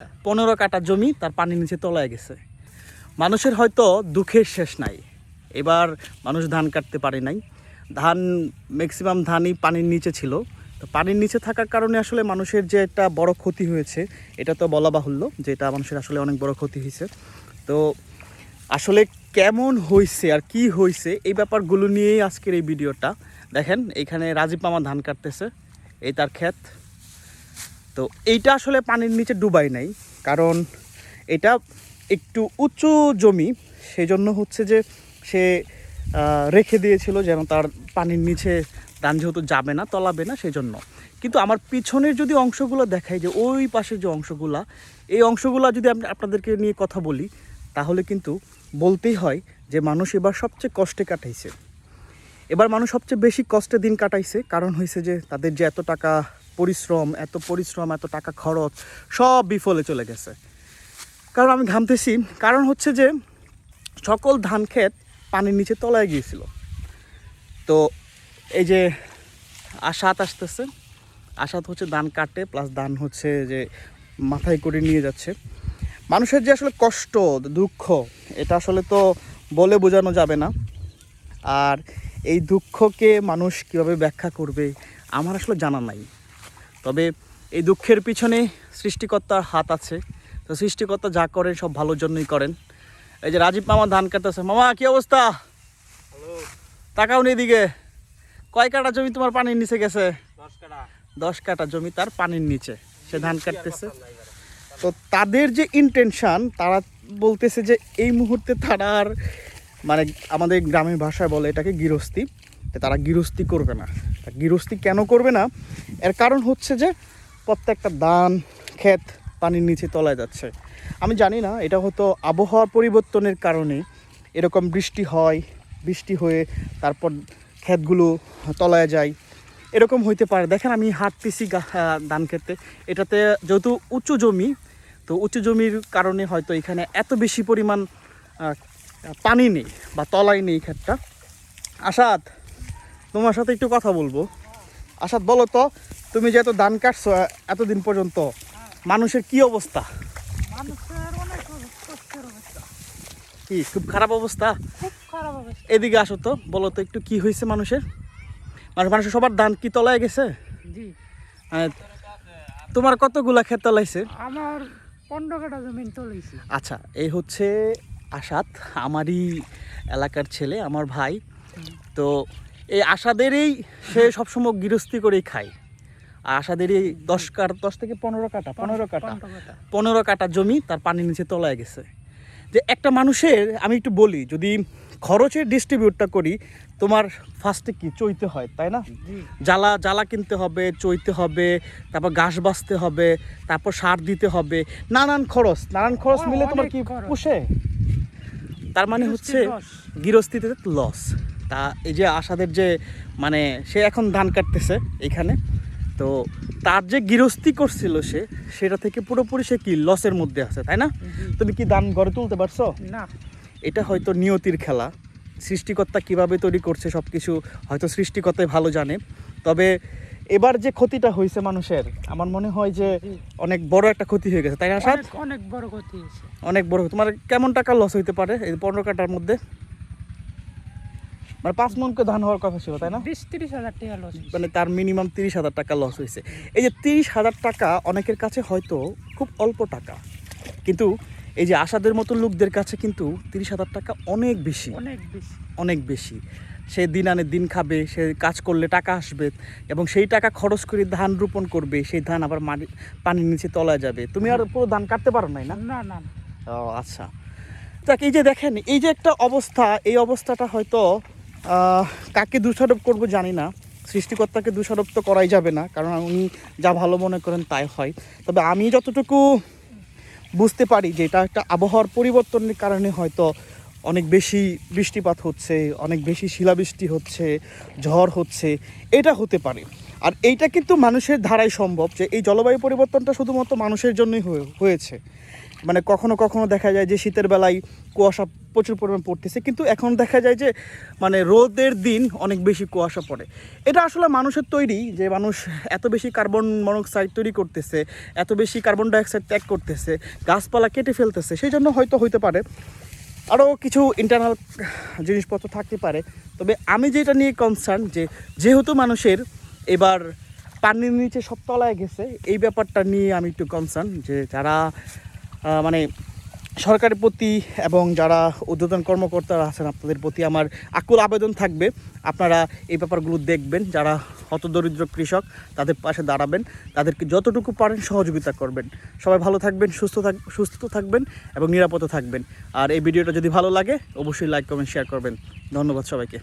15 কাঠা জমি তার পানির নিচে তলায় গেছে। মানুষের হয়তো দুঃখের শেষ নাই। এবার মানুষ ধান কাটতে পারে নাই। ধান ম্যাক্সিমাম ধানই পানির নিচে ছিল। তো পানির নিচে থাকার কারণে আসলে মানুষের যে একটা বড় ক্ষতি হয়েছে এটা তো বলা বাহুল্য যে এটা মানুষের আসলে অনেক বড় ক্ষতি হয়েছে। তো আসলে কেমন হয়েছে আর কি হয়েছে এই ব্যাপারগুলো নিয়েই আজকের এই ভিডিওটা। দেখেন এইখানে রাজীব মামা ধান কাটতেছে, এই তার ক্ষেত। তো এইটা আসলে পানির নিচে ডুবাই নাই, কারণ এটা একটু উঁচু জমি, সেই জন্য হচ্ছে যে সে রেখে দিয়েছিল যেন তার পানির নিচে ধান যেহেতু যাবে না, তলাবে না, সেই জন্য। কিন্তু আমার পিছনের যদি অংশগুলো দেখাই, যে ওই পাশে যে অংশগুলা, এই অংশগুলো যদি আমি আপনাদেরকে নিয়ে কথা বলি, তাহলে কিন্তু বলতেই হয় যে মানুষ এবার সবচেয়ে কষ্টে কাটাইছে। এবার মানুষ সবচেয়ে বেশি কষ্টে দিন কাটাইছে, কারণ হয়েছে যে তাদের যে এত টাকা পরিশ্রম, এত টাকা খরচ সব বিফলে চলে গেছে। কারণ আমি ঘামতেছি, কারণ হচ্ছে যে সকল ধান ক্ষেত পানির নিচে তলায় গিয়েছিল। তো এই যে আশাত আসতেছে, আশাত হচ্ছে ধান কাটে প্লাস ধান হচ্ছে যে মাথায় করে নিয়ে যাচ্ছে। মানুষের যে আসলে কষ্ট দুঃখ, এটা আসলে তো বলে বোঝানো যাবে না। আর এই দুঃখকে মানুষ কীভাবে ব্যাখ্যা করবে আমার আসলে জানা নাই। তবে এই দুঃখের পিছনে সৃষ্টিকর্তার হাত আছে। তো সৃষ্টিকর্তা যা করেন সব ভালোর জন্যই করেন। এই যে রাজীব মামা ধান কাটতেছে। মামা কি অবস্থা? তাকাও নি এদিকে। কয় কাঠা জমি তোমার পানির নিচে গেছে? 10 কাঠা জমি তার পানির নিচে, সে ধান কাটতেছে। তো তাদের যে ইন্টেনশন, তারা বলতেছে যে এই মুহূর্তে তারা আর মানে আমাদের গ্রামের ভাষায় বলে এটাকে গৃহস্থী, তারা গৃহস্থী করবে না। গৃহস্থী কেন করবে না? এর কারণ হচ্ছে যে প্রত্যেকটা ধান ক্ষেত পানির নিচে তলায় যাচ্ছে। আমি জানি না, এটা হয়তো আবহাওয়ার পরিবর্তনের কারণে এরকম বৃষ্টি হয়, বৃষ্টি হয়ে তারপর ক্ষেতগুলো তলায় যায়, এরকম হইতে পারে। দেখেন আমি হাঁটতেছি ধান ক্ষেতে, এটাতে যেহেতু উঁচু জমি, তো উঁচু জমির কারণে হয়তো এখানে এত বেশি পরিমাণ পানি নেই বা তলায় নেই ক্ষেতটা। আসাদ, তোমার সাথে একটু কথা বলবো। আসাদ, বলো তো, তুমি যেহেতু ধান কাটছো এতদিন পর্যন্ত, মানুষের কি অবস্থা? কি খুব খারাপ অবস্থা? এদিকে আসো তো, বলো তো একটু কি হয়েছে মানুষের। মানুষের সবার ধান কি তলায় গেছে? তোমার কতগুলা ক্ষেত তলাইছে? আমার 15 কাঠা জমি তলাইছে। আচ্ছা, এই হচ্ছে আসাদ, আমারই এলাকার ছেলে, আমার ভাই। তো এই আশাদেরই সে সবসময় গৃহস্থী করেই খায়। আর আশাদেরই 10 থেকে 15 কাঠা জমি তার পানির নিচে তলায় গেছে। যে একটা মানুষের, আমি একটু বলি, যদি খরচের ডিস্ট্রিবিউটটা করি, তোমার ফার্স্টে কি চইতে হয়, তাই না? জ্বালা কিনতে হবে, চইতে হবে, তারপর ঘাস বাছতে হবে, তারপর সার দিতে হবে, নানান খরচ মিলে তোমার কি পুষে? তার মানে হচ্ছে গৃহস্থিতে লস। তা এই যে আশাদের যে মানে সে এখন ধান কাটতেছে এইখানে, তো তার যে গৃহস্থী করছিল সেটা থেকে পুরোপুরি সে কি লসের মধ্যে আছে, তাই না? তুমি কি ধান ঘরে তুলতে পারছো না? এটা হয়তো নিয়তির খেলা। সৃষ্টিকর্তা কিভাবে তৈরি করছে সব কিছু হয়তো সৃষ্টিকর্তাই ভালো জানে। তবে এবার যে ক্ষতিটা হয়েছে মানুষের, আমার মনে হয় যে অনেক বড় একটা ক্ষতি হয়ে গেছে, তাই না? অনেক বড় ক্ষতি হয়েছে। অনেক বড়। তোমার কেমন টাকা লস হইতে পারে এই 15 কাঠার মধ্যে? মানে 5 মণকে ধান হওয়ার কথা ছিল, তাই না? 20-30 হাজার টাকা লস, মানে তার মিনিমাম 30,000 টাকা লস হয়েছে। এই যে 30,000 টাকা অনেকের কাছে হয়তো খুব অল্প টাকা, কিন্তু এই যে আশাদের মতো লোকদের কাছে কিন্তু 30,000 টাকা অনেক বেশি, অনেক বেশি। সে দিন আনে দিন খাবে, সে কাজ করলে টাকা আসবে, এবং সেই টাকা খরচ করে ধান রোপণ করবে, সেই ধান আবার পানির নিচে তলায় যাবে। তুমি আর পুরো ধান কাটতে পারো নাই না? না। ও আচ্ছা। দেখ, এই যে দেখেন, এই যে একটা অবস্থা, এই অবস্থাটা হয়তো কাকে দোষারোপ করবো জানি না। সৃষ্টিকর্তাকে দোষারোপ তো করাই যাবে না, কারণ উনি যা ভালো মনে করেন তাই হয়। তবে আমি যতটুকু বুঝতে পারি যে এটা একটা আবহাওয়ার পরিবর্তনের কারণে হয়তো অনেক বেশি বৃষ্টিপাত হচ্ছে, অনেক বেশি শিলাবৃষ্টি হচ্ছে, ঝড় হচ্ছে, এটা হতে পারে। আর এইটা কিন্তু মানুষের ধারাই সম্ভব, যে এই জলবায়ু পরিবর্তনটা শুধুমাত্র মানুষের জন্যই হয়েছে। মানে কখনো কখনো দেখা যায় যে শীতের বেলায় কুয়াশা প্রচুর পরিমাণ পড়তেছে, কিন্তু এখন দেখা যায় যে মানে রোদের দিন অনেক বেশি কুয়াশা পড়ে। এটা আসলে মানুষের তৈরি, যে মানুষ এত বেশি কার্বন মনোক্সাইড তৈরি করতেছে, এত বেশি কার্বন ডাইঅক্সাইড ত্যাগ করতেছে, গাছপালা কেটে ফেলতেছে, সেই জন্য হয়তো হইতে পারে। আরও কিছু ইন্টারনাল জিনিসপত্র থাকতে পারে। তবে আমি যেটা নিয়ে কনসার্ন, যে যেহেতু মানুষের এবার পানির নিচে সব তলায় গেছে, এই ব্যাপারটা নিয়ে আমি একটু কনসার্ন, যে যারা মানে সরকারের প্রতি এবং যারা ঊর্ধ্বতন কর্মকর্তারা আছেন আপনাদের প্রতি আমার আকুল আবেদন থাকবে, আপনারা এই ব্যাপারগুলো দেখবেন। যারা হতদরিদ্র কৃষক তাদের পাশে দাঁড়াবেন, তাদেরকে যতটুকু পারেন সহযোগিতা করবেন। সবাই ভালো থাকবেন, সুস্থ থাকবেন এবং নিরাপদে থাকবেন। আর এই ভিডিওটা যদি ভালো লাগে অবশ্যই লাইক কমেন্ট শেয়ার করবেন। ধন্যবাদ সবাইকে।